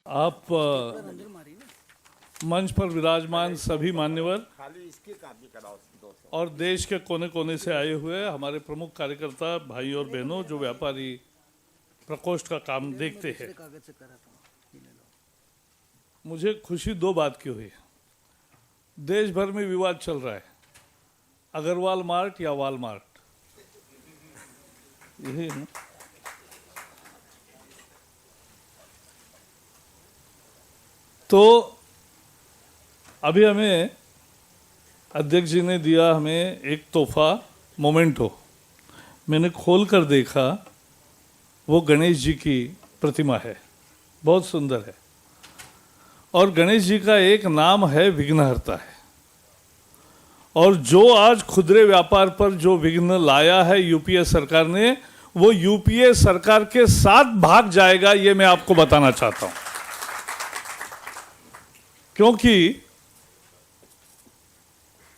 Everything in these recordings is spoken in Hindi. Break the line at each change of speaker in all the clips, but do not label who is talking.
आप मंच पर विराजमान सभी मान्यवर और देश के कोने कोने से आए हुए हमारे प्रमुख कार्यकर्ता भाई और बहनों जो व्यापारी प्रकोष्ठ का काम देखते हैं, मुझे खुशी दो बात की हुई। देश भर में विवाद चल रहा है, अग्रवाल मार्ट या वालमार्ट, यही है ना? तो अभी हमें अध्यक्ष जी ने दिया हमें एक तोहफा मोमेंटो। मैंने खोल कर देखा, वो गणेश जी की प्रतिमा है, बहुत सुंदर है। और गणेश जी का एक नाम है विघ्नहर्ता है। और जो आज खुदरे व्यापार पर जो विघ्न लाया है यूपीए सरकार ने, वो यूपीए सरकार के साथ भाग जाएगा, ये मैं आपको बताना चाहता हूं। क्योंकि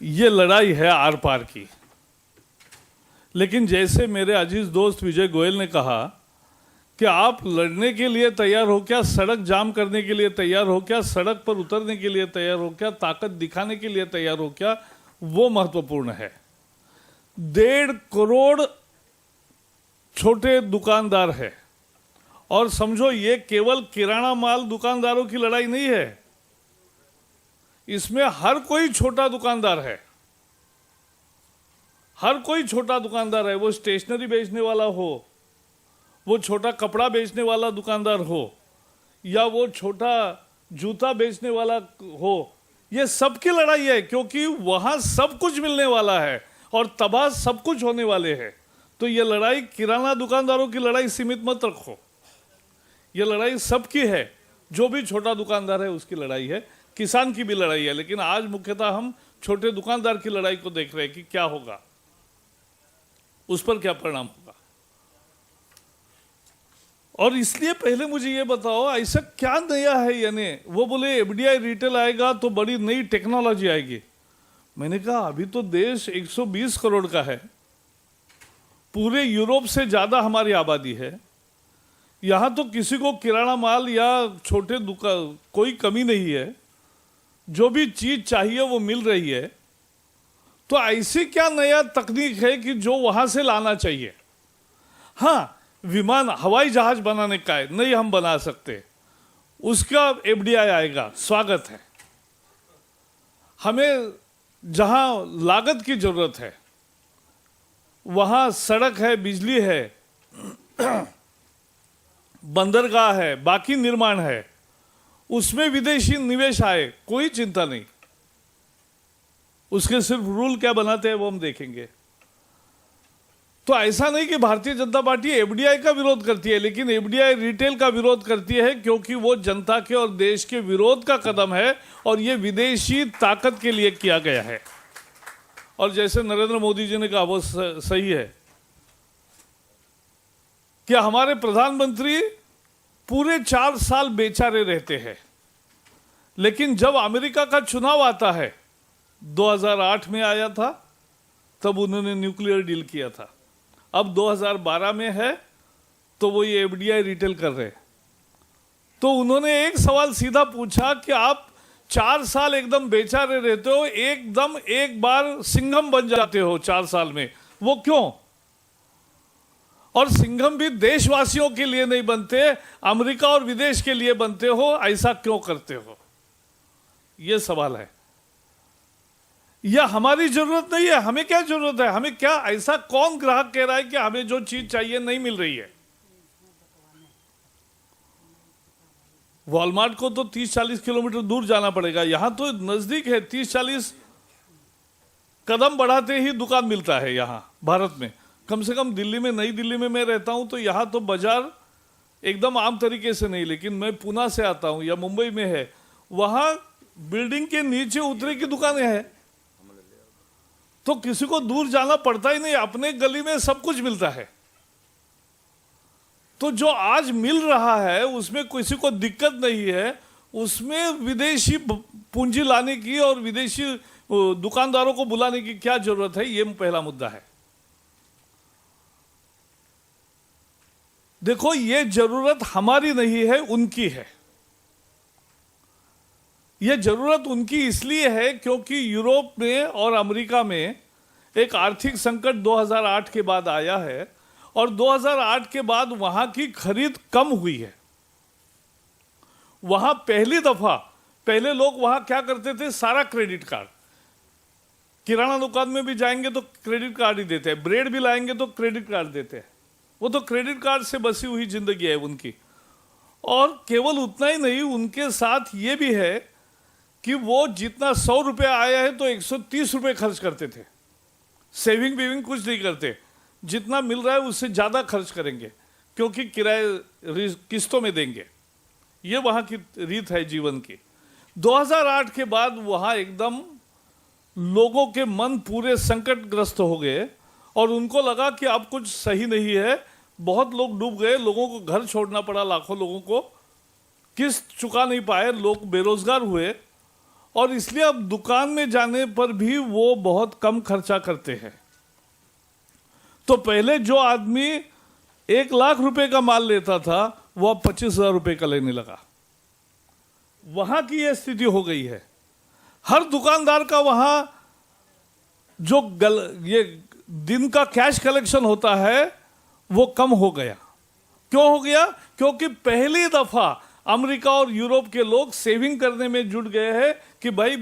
ये लड़ाई है आर पार की। लेकिन जैसे मेरे अजीज दोस्त विजय गोयल ने कहा कि आप लड़ने के लिए तैयार हो क्या, सड़क जाम करने के लिए तैयार हो क्या, सड़क पर उतरने के लिए तैयार हो क्या, ताकत दिखाने के लिए तैयार हो क्या, वो महत्वपूर्ण है। 1.5 करोड़ छोटे दुकानदार है। और समझो, ये केवल किराना माल दुकानदारों की लड़ाई नहीं है, इसमें हर कोई छोटा दुकानदार है। हर कोई छोटा दुकानदार है, वो स्टेशनरी बेचने वाला हो, वो छोटा कपड़ा बेचने वाला दुकानदार हो, या वो छोटा जूता बेचने वाला हो, ये सबकी लड़ाई है। क्योंकि वहां सब कुछ मिलने वाला है और तबाह सब कुछ होने वाले हैं। तो ये लड़ाई किराना दुकानदारों की लड़ाई सीमित मत रखो, ये लड़ाई सबकी है। जो भी छोटा दुकानदार है उसकी लड़ाई है, किसान की भी लड़ाई है। लेकिन आज मुख्यतः हम छोटे दुकानदार की लड़ाई को देख रहे हैं कि क्या होगा, उस पर क्या परिणाम होगा। और इसलिए पहले मुझे ये बताओ, ऐसा क्या नया है? यानी वो बोले एफडीआई रिटेल आएगा तो बड़ी नई टेक्नोलॉजी आएगी। मैंने कहा अभी तो देश 120 करोड़ का है, पूरे यूरोप से ज्यादा हमारी आबादी है। यहां तो किसी को किराना माल या छोटे दुकान कोई कमी नहीं है, जो भी चीज चाहिए वो मिल रही है। तो ऐसी क्या नया तकनीक है कि जो वहां से लाना चाहिए? हाँ, विमान हवाई जहाज बनाने का है, नहीं हम बना सकते, उसका एफडीआई आएगा, स्वागत है। हमें जहां लागत की जरूरत है, वहां सड़क है, बिजली है, बंदरगाह है, बाकी निर्माण है, उसमें विदेशी निवेश आए, कोई चिंता नहीं। उसके सिर्फ रूल क्या बनाते हैं वो हम देखेंगे। तो ऐसा नहीं कि भारतीय जनता पार्टी एफडीआई का विरोध करती है, लेकिन एफडीआई रिटेल का विरोध करती है क्योंकि वो जनता के और देश के विरोध का कदम है और ये विदेशी ताकत के लिए किया गया है। और जैसे नरेंद्र मोदी जी ने कहा वो सही है कि हमारे प्रधानमंत्री पूरे 4 साल बेचारे रहते हैं, लेकिन जब अमेरिका का चुनाव आता है, 2008 में आया था, तब उन्होंने न्यूक्लियर डील किया था। अब 2012 में है तो वो ये एफडीआई रिटेल कर रहे हैं। तो उन्होंने एक सवाल सीधा पूछा कि आप 4 साल एकदम बेचारे रहते हो, एकदम एक बार सिंघम बन जाते हो 4 साल में, वो क्यों? और सिंघम भी देशवासियों के लिए नहीं बनते, अमेरिका और विदेश के लिए बनते हो, ऐसा क्यों करते हो? यह सवाल है। यह हमारी जरूरत नहीं है, हमें क्या जरूरत है? हमें क्या, ऐसा कौन ग्राहक कह रहा है कि हमें जो चीज चाहिए नहीं मिल रही है? वॉलमार्ट को तो 30-40 किलोमीटर दूर जाना पड़ेगा, यहां तो नजदीक है, 30-40 कदम बढ़ाते ही दुकान मिलता है। यहां भारत में कम से कम दिल्ली में, नई दिल्ली में मैं रहता हूं, तो यहां तो बाजार एकदम आम तरीके से नहीं, लेकिन मैं पुणे से आता हूं या मुंबई में है, वहां बिल्डिंग के नीचे उतरे की दुकानें हैं, तो किसी को दूर जाना पड़ता ही नहीं, अपने गली में सब कुछ मिलता है। तो जो आज मिल रहा है उसमें किसी को दिक्कत नहीं है, उसमें विदेशी पूंजी लाने की और विदेशी दुकानदारों को बुलाने की क्या जरूरत है? ये पहला मुद्दा है। देखो, ये जरूरत हमारी नहीं है, उनकी है। यह जरूरत उनकी इसलिए है क्योंकि यूरोप में और अमेरिका में एक आर्थिक संकट 2008 के बाद आया है और 2008 के बाद वहां की खरीद कम हुई है। वहां पहली दफा, पहले लोग वहां क्या करते थे, सारा क्रेडिट कार्ड, किराना दुकान में भी जाएंगे तो क्रेडिट कार्ड ही देते हैं, ब्रेड भी लाएंगे तो क्रेडिट कार्ड देते हैं। वो तो क्रेडिट कार्ड से बसी हुई जिंदगी है उनकी। और केवल उतना ही नहीं, उनके साथ ये भी है कि वो जितना 100 रुपये आया है तो 130 रुपये खर्च करते थे। सेविंग वेविंग कुछ नहीं करते, जितना मिल रहा है उससे ज़्यादा खर्च करेंगे क्योंकि किराए किस्तों में देंगे। ये वहाँ की रीत है जीवन की। 2008 के बाद वहाँ एकदम लोगों के मन पूरे संकटग्रस्त हो गए और उनको लगा कि अब कुछ सही नहीं है। बहुत लोग डूब गए, लोगों को घर छोड़ना पड़ा, लाखों लोगों को किस्त चुका नहीं पाए, लोग बेरोजगार हुए और इसलिए अब दुकान में जाने पर भी वो बहुत कम खर्चा करते हैं। तो पहले जो आदमी 1 लाख रुपए का माल लेता था वो अब 25,000 रुपए का लेने लगा। वहां की यह स्थिति हो गई है। हर दुकानदार का वहां जो ये दिन का कैश कलेक्शन होता है वो कम हो गया। क्यों हो गया? क्योंकि पहली दफा अमेरिका और यूरोप के लोग सेविंग करने में जुट गए हैं कि भाई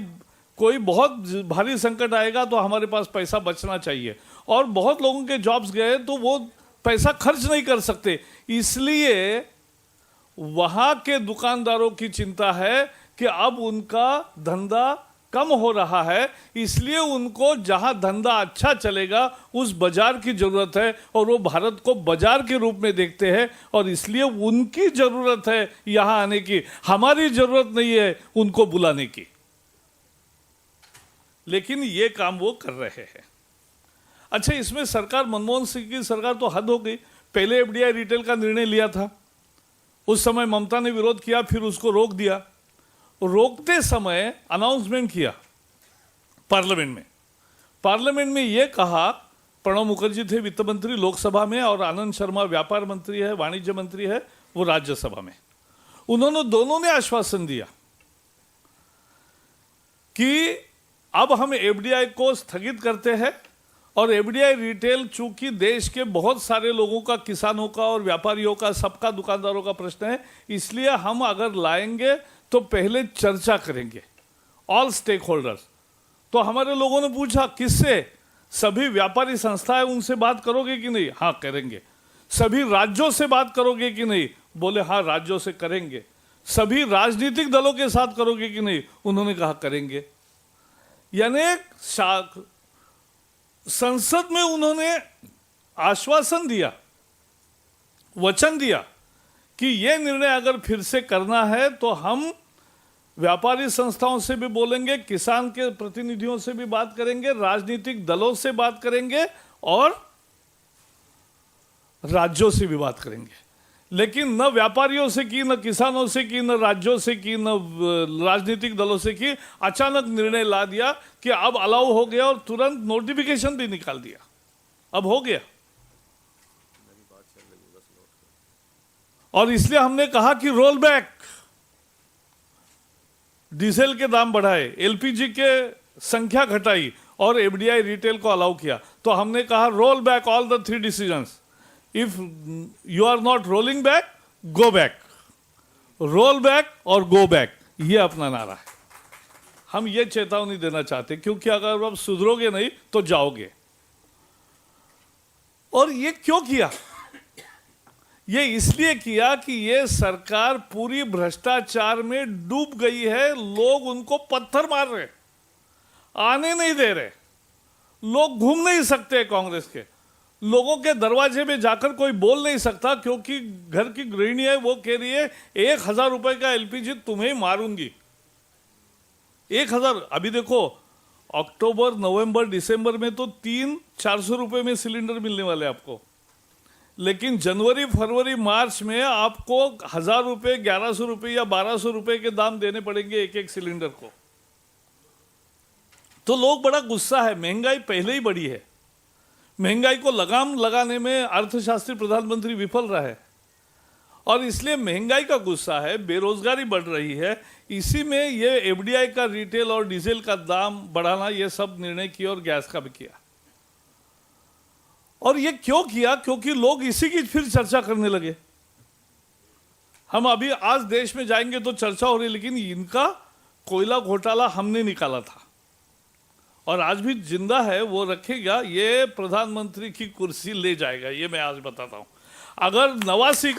कोई बहुत भारी संकट आएगा तो हमारे पास पैसा बचना चाहिए। और बहुत लोगों के जॉब्स गए तो वो पैसा खर्च नहीं कर सकते, इसलिए वहां के दुकानदारों की चिंता है कि अब उनका धंधा कम हो रहा है, इसलिए उनको जहां धंधा अच्छा चलेगा उस बाजार की जरूरत है और वो भारत को बाजार के रूप में देखते हैं और इसलिए उनकी जरूरत है यहां आने की, हमारी जरूरत नहीं है उनको बुलाने की। लेकिन ये काम वो कर रहे हैं। अच्छा, इसमें सरकार, मनमोहन सिंह की सरकार तो हद हो गई। पहले एफडीआई रिटेल का निर्णय लिया था, उस समय ममता ने विरोध किया, फिर उसको रोक दिया। रोकते समय अनाउंसमेंट किया पार्लियामेंट में यह कहा, प्रणब मुखर्जी थे वित्त मंत्री लोकसभा में और आनंद शर्मा व्यापार मंत्री है, वाणिज्य मंत्री है, वो राज्यसभा में। उन्होंने दोनों ने आश्वासन दिया कि अब हम एफडीआई को स्थगित करते हैं और एफडीआई रिटेल, चूंकि देश के बहुत सारे लोगों का, किसानों का और व्यापारियों का, सबका, दुकानदारों का प्रश्न है, इसलिए हम अगर लाएंगे तो पहले चर्चा करेंगे, ऑल स्टेक होल्डर्स। तो हमारे लोगों ने पूछा किससे? सभी व्यापारी संस्थाएं, उनसे बात करोगे कि नहीं? हाँ करेंगे। सभी राज्यों से बात करोगे कि नहीं? बोले हाँ राज्यों से करेंगे। सभी राजनीतिक दलों के साथ करोगे कि नहीं? उन्होंने कहा करेंगे। यानी संसद में उन्होंने आश्वासन दिया, वचन दिया कि यह निर्णय अगर फिर से करना है तो हम व्यापारी संस्थाओं से भी बोलेंगे, किसान के प्रतिनिधियों से भी बात करेंगे, राजनीतिक दलों से बात करेंगे और राज्यों से भी बात करेंगे। लेकिन न व्यापारियों से की, न किसानों से की, न राज्यों से की, न राजनीतिक दलों से की। अचानक निर्णय ला दिया कि अब अलाउ हो गया और तुरंत नोटिफिकेशन भी निकाल दिया, अब हो गया। और इसलिए हमने कहा कि रोल बैक, डीजल के दाम बढ़ाए, एलपीजी के संख्या घटाई और एफडीआई रिटेल को अलाउ किया। तो हमने कहा roll back all the 3 decisions. If you are not rolling back, go back. Roll back और गो बैक, ये अपना नारा है। हम ये चेतावनी देना चाहते क्योंकि अगर आप सुधरोगे नहीं तो जाओगे। और ये क्यों किया? ये इसलिए किया कि ये सरकार पूरी भ्रष्टाचार में डूब गई है। लोग उनको पत्थर मार रहे, आने नहीं दे रहे, लोग घूम नहीं सकते कांग्रेस के। लोगों के दरवाजे में जाकर कोई बोल नहीं सकता क्योंकि घर की गृहिणी है, वो कह रही है 1,000 रुपए का एलपीजी तुम्हें मारूंगी। 1,000। अभी देखो अक्टूबर, नवंबर, दिसंबर में तो 300-400 रुपए में सिलेंडर मिलने वाले आपको, लेकिन जनवरी, फरवरी, मार्च में आपको 1,000 रुपए, 1,100 रुपए या 1,200 रुपए के दाम देने पड़ेंगे एक एक सिलेंडर को। तो लोग बड़ा गुस्सा है। महंगाई पहले ही बढ़ी है, महंगाई को लगाम लगाने में अर्थशास्त्री प्रधानमंत्री विफल रहा है और इसलिए महंगाई का गुस्सा है, बेरोजगारी बढ़ रही है। इसी में ये एफडीआई का रिटेल और डीजल का दाम बढ़ाना, ये सब निर्णय किया और गैस का भी किया। और ये क्यों किया? क्योंकि लोग इसी की फिर चर्चा करने लगे। हम अभी आज देश में जाएंगे तो चर्चा हो रही, लेकिन इनका कोयला घोटाला हमने निकाला था और आज भी जिंदा है, वो रखेगा, ये प्रधानमंत्री की कुर्सी ले जाएगा, ये मैं आज बताता हूं। अगर 89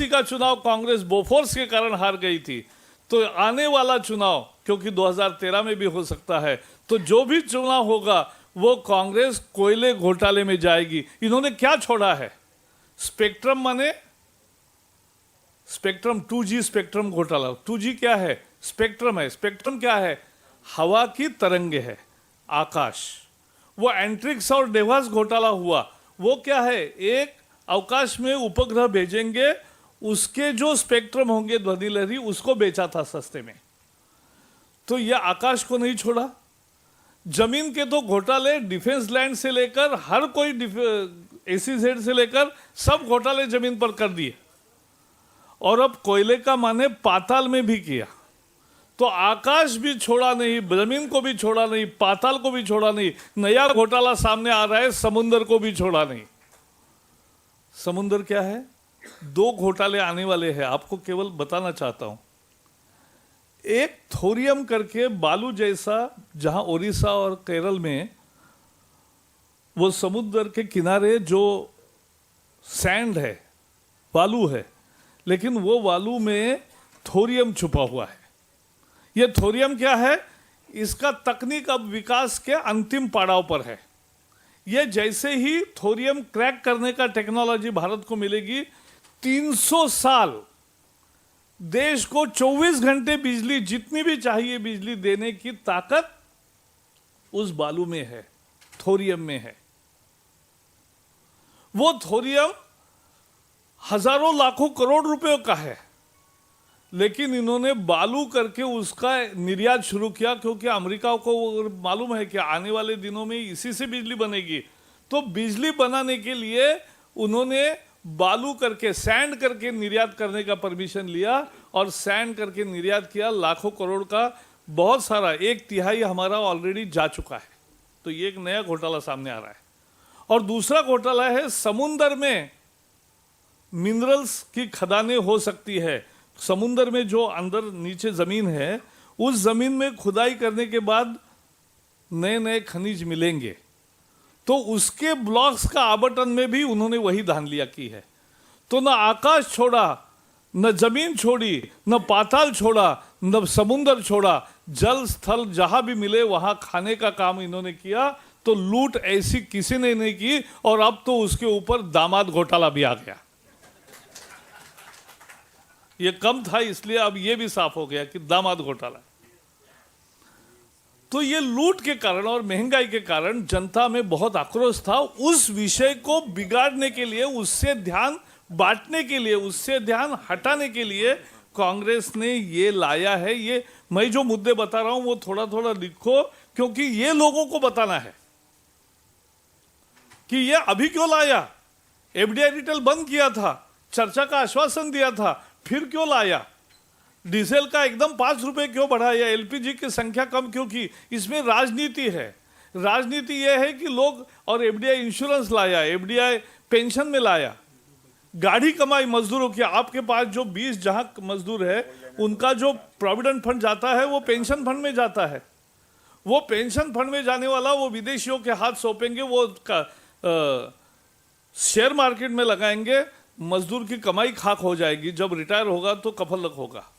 का चुनाव कांग्रेस बोफोर्स के कारण हार गई थी, तो आने वाला चुनाव, क्योंकि 2013 में भी हो सकता है, तो जो भी चुनाव होगा वो कांग्रेस कोयले घोटाले में जाएगी। इन्होंने क्या छोड़ा है? स्पेक्ट्रम माने स्पेक्ट्रम 2G स्पेक्ट्रम घोटाला। 2G क्या है? स्पेक्ट्रम है। स्पेक्ट्रम क्या है? हवा की तरंगे है, आकाश। वो एंट्रिक्स और डेवास घोटाला हुआ, वो क्या है? एक अवकाश में उपग्रह भेजेंगे, उसके जो स्पेक्ट्रम होंगे ध्वनि लहरी, उसको बेचा था सस्ते में। तो ये आकाश को नहीं छोड़ा। जमीन के तो घोटाले डिफेंस लैंड से लेकर हर कोई ACZ से लेकर सब घोटाले जमीन पर कर दिए। और अब कोयले का माने पाताल में भी किया। तो आकाश भी छोड़ा नहीं, जमीन को भी छोड़ा नहीं, पाताल को भी छोड़ा नहीं। नया घोटाला सामने आ रहा है, समुद्र को भी छोड़ा नहीं। समुद्र क्या है? 2 घोटाले आने वाले हैं, आपको केवल बताना चाहता हूं। एक थोरियम करके बालू जैसा, जहां ओडिशा और केरल में वो समुद्र के किनारे जो सैंड है, बालू है, लेकिन वो बालू में थोरियम छुपा हुआ है। ये थोरियम क्या है? इसका तकनीक अब विकास के अंतिम पड़ाव पर है। ये जैसे ही थोरियम क्रैक करने का टेक्नोलॉजी भारत को मिलेगी, 300 साल देश को 24 घंटे बिजली, जितनी भी चाहिए बिजली देने की ताकत उस बालू में है, थोरियम में है। वो थोरियम हजारों लाखों करोड़ रुपयों का है, लेकिन इन्होंने बालू करके उसका निर्यात शुरू किया, क्योंकि अमेरिका को मालूम है कि आने वाले दिनों में इसी से बिजली बनेगी। तो बिजली बनाने के लिए उन्होंने बालू करके, सैंड करके निर्यात करने का परमिशन लिया और सैंड करके निर्यात किया लाखों करोड़ का, बहुत सारा, 1/3 हमारा ऑलरेडी जा चुका है। तो ये एक नया घोटाला सामने आ रहा है। और दूसरा घोटाला है, समुद्र में मिनरल्स की खदानें हो सकती है। समुद्र में जो अंदर नीचे जमीन है, उस जमीन में खुदाई करने के बाद नए नए खनिज मिलेंगे, तो उसके ब्लॉक्स का आवंटन में भी उन्होंने वही धांधलियां की है। तो न आकाश छोड़ा, न जमीन छोड़ी, न पाताल छोड़ा, न समुद्र छोड़ा, जल स्थल जहां भी मिले वहां खाने का काम इन्होंने किया। तो लूट ऐसी किसी ने नहीं की। और अब तो उसके ऊपर दामाद घोटाला भी आ गया। ये कम था, इसलिए अब ये भी साफ हो गया कि दामाद घोटाला। तो ये लूट के कारण और महंगाई के कारण जनता में बहुत आक्रोश था। उस विषय को बिगाड़ने के लिए, उससे ध्यान बांटने के लिए, उससे ध्यान हटाने के लिए कांग्रेस ने ये लाया है। ये मैं जो मुद्दे बता रहा हूं वो थोड़ा थोड़ा लिखो, क्योंकि ये लोगों को बताना है कि ये अभी क्यों लाया। एफडीआई रिटेल बंद किया था, चर्चा का आश्वासन दिया था, फिर क्यों लाया। डीजल का एकदम 5 रुपए क्यों बढ़ाया, एलपीजी की संख्या कम क्यों की। इसमें राजनीति है। राजनीति यह है कि लोग, और एफडीआई इंश्योरेंस लाया, एफडीआई पेंशन में लाया, गाढ़ी कमाई मजदूरों की। आपके पास जो 20 जहां मजदूर है, उनका जो प्रोविडेंट फंड जाता है वो पेंशन फंड में जाता है। वो पेंशन फंड में जाने वाला वो विदेशियों के हाथ सौंपेंगे, वो शेयर मार्केट में लगाएंगे, मजदूर की कमाई खाक हो जाएगी। जब रिटायर होगा तो कफलक होगा।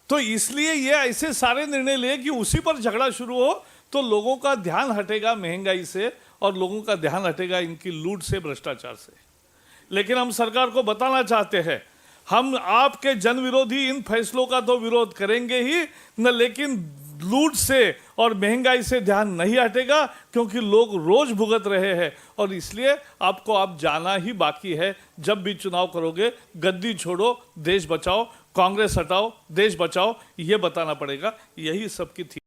तो इसलिए ये ऐसे सारे निर्णय लिए कि उसी पर झगड़ा शुरू हो, तो लोगों का ध्यान हटेगा महंगाई से और लोगों का ध्यान हटेगा इनकी लूट से, भ्रष्टाचार से। लेकिन हम सरकार को बताना चाहते हैं, हम आपके जन विरोधी इन फैसलों का तो विरोध करेंगे ही न, लेकिन लूट से और महंगाई से ध्यान नहीं हटेगा, क्योंकि लोग रोज भुगत रहे हैं। और इसलिए आपको अब जाना ही बाकी है। जब भी चुनाव करोगे, गद्दी छोड़ो, देश बचाओ, कांग्रेस हटाओ, देश बचाओ, ये बताना पड़ेगा। यही सबकी थी।